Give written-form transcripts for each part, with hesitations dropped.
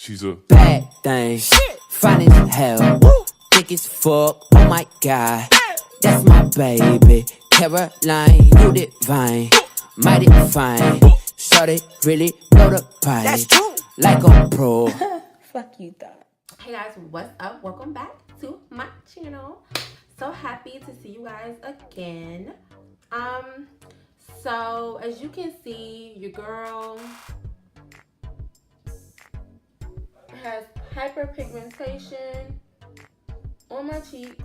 She's a bad thing. Fine as hell. Thick as fuck. Oh my god. That's my baby. Caroline, you divine. Mighty fine. Shorty really blow the pipe. That's true. Like a pro. Fuck you, thought. Hey guys, what's up? Welcome back to my channel. So happy to see you guys again. So as you can see, your girl has hyperpigmentation on my cheeks.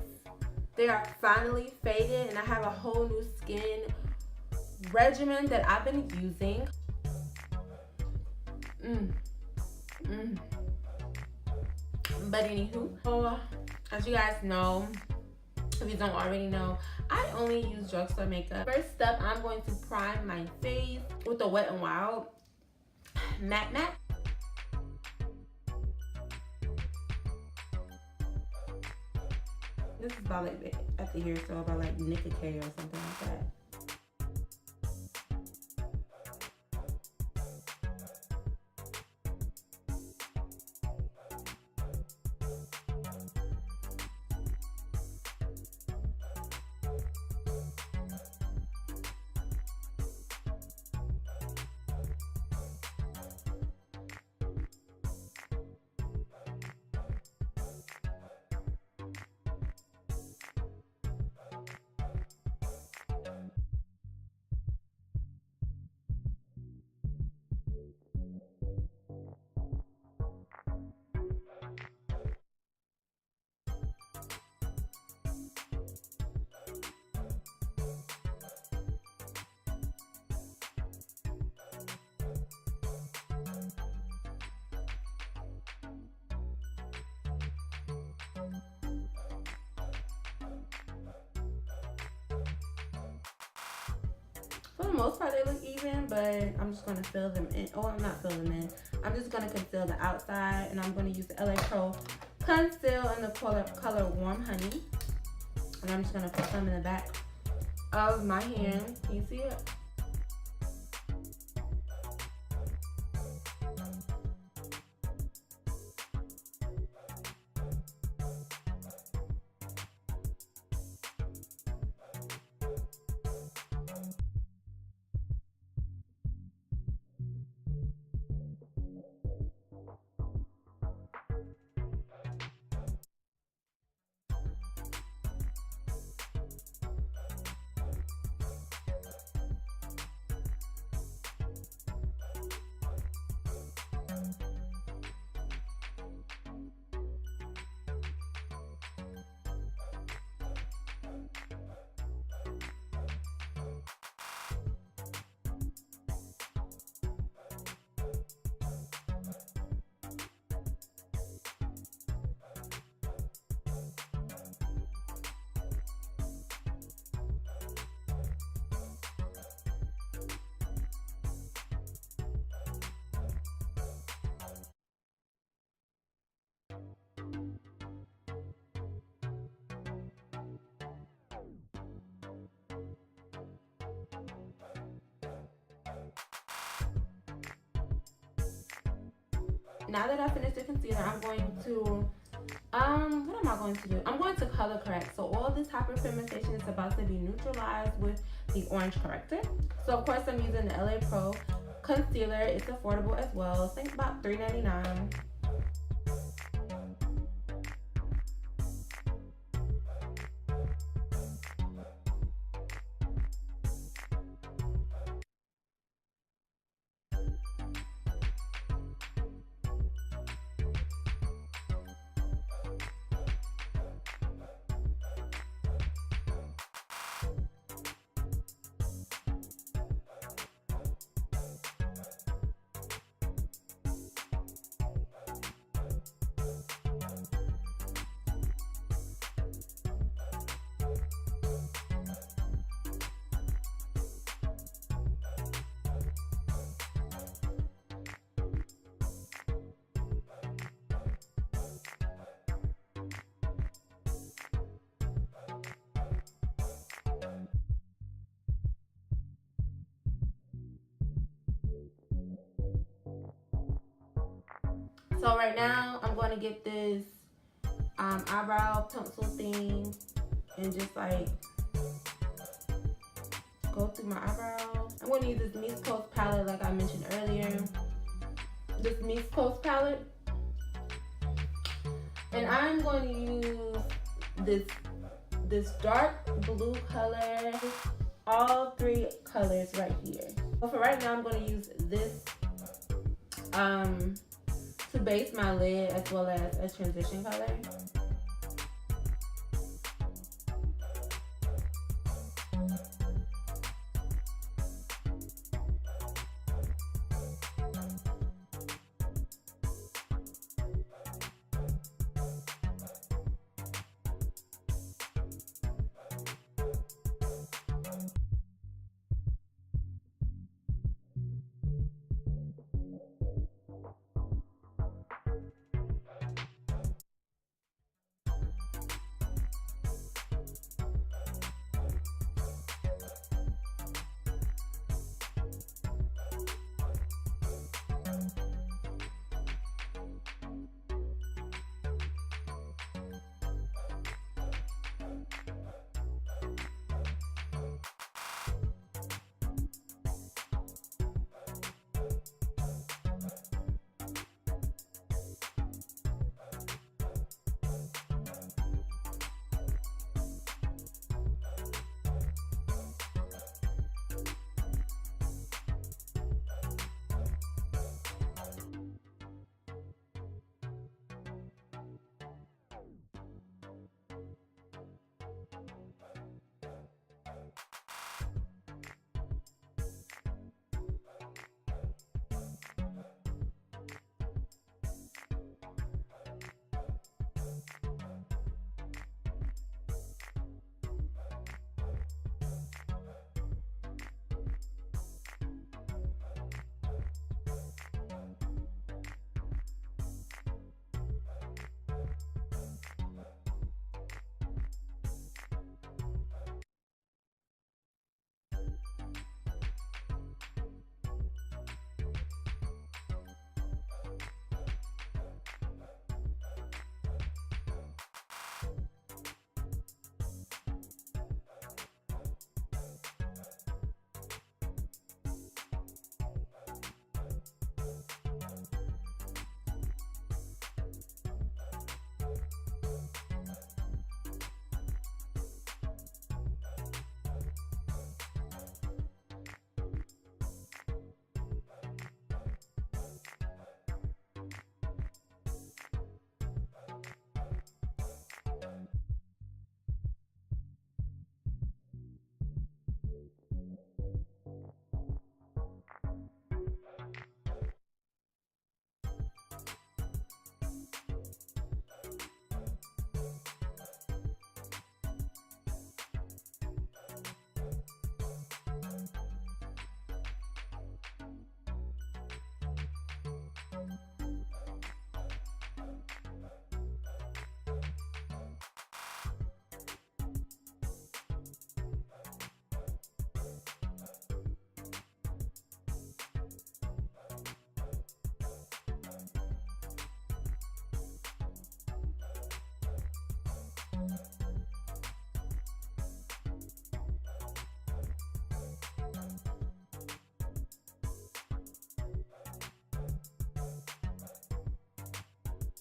They are finally faded, and I have a whole new skin regimen that I've been using. But anywho, so as you guys know, if you don't already know, I only use drugstore makeup. First up, I'm going to prime my face with the Wet n Wild matte. This is about like at the hair, so about like nicka or something like that. For the most part, they look even, but I'm just gonna fill them in. Oh, I'm not filling them in. I'm just gonna conceal the outside, and I'm gonna use the LA Pro Conceal in the color Warm Honey. And I'm just gonna put some in the back of my hand. Can you see it? Now that I finished the concealer, I'm going to, what am I going to do? I'm going to color correct. So all this hyperpigmentation is about to be neutralized with the orange corrector. So of course I'm using the LA Pro Concealer. It's affordable as well. I think about $3.99. So right now, I'm going to get this eyebrow pencil thing and just like go through my eyebrows. I'm going to use this East Coast palette like I mentioned earlier. This East Coast palette. And I'm going to use this dark blue color, all three colors right here. But for right now, I'm going to use this to base my lid as well as a transition color.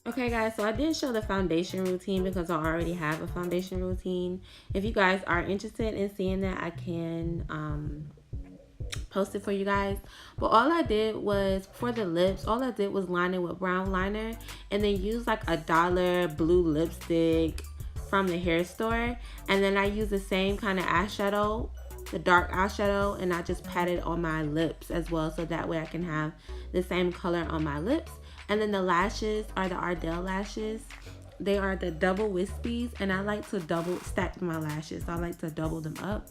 Okay guys, so I did show the foundation routine because I already have a foundation routine. If you guys are interested in seeing that, I can post it for you guys. But all I did was, for the lips, all I did was line it with brown liner and then use like $1 blue lipstick from the hair store. And then I use the same kind of eyeshadow, the dark eyeshadow, and I just pat it on my lips as well, so that way I can have the same color on my lips. And then the lashes are the Ardell lashes. They are the double wispies, and I like to double stack my lashes. I like to double them up.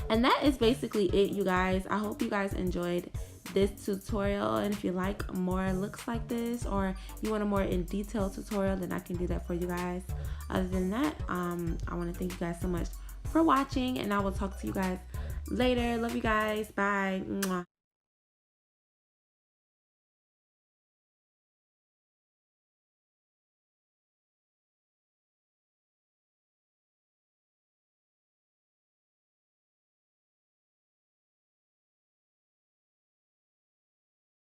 And that is basically it, you guys. I hope you guys enjoyed this tutorial, and if you like more looks like this, or you want a more in detail tutorial, then I can do that for you guys. Other than that, I want to thank you guys so much for watching, and I will talk to you guys later. Love you guys. Bye. Mwah.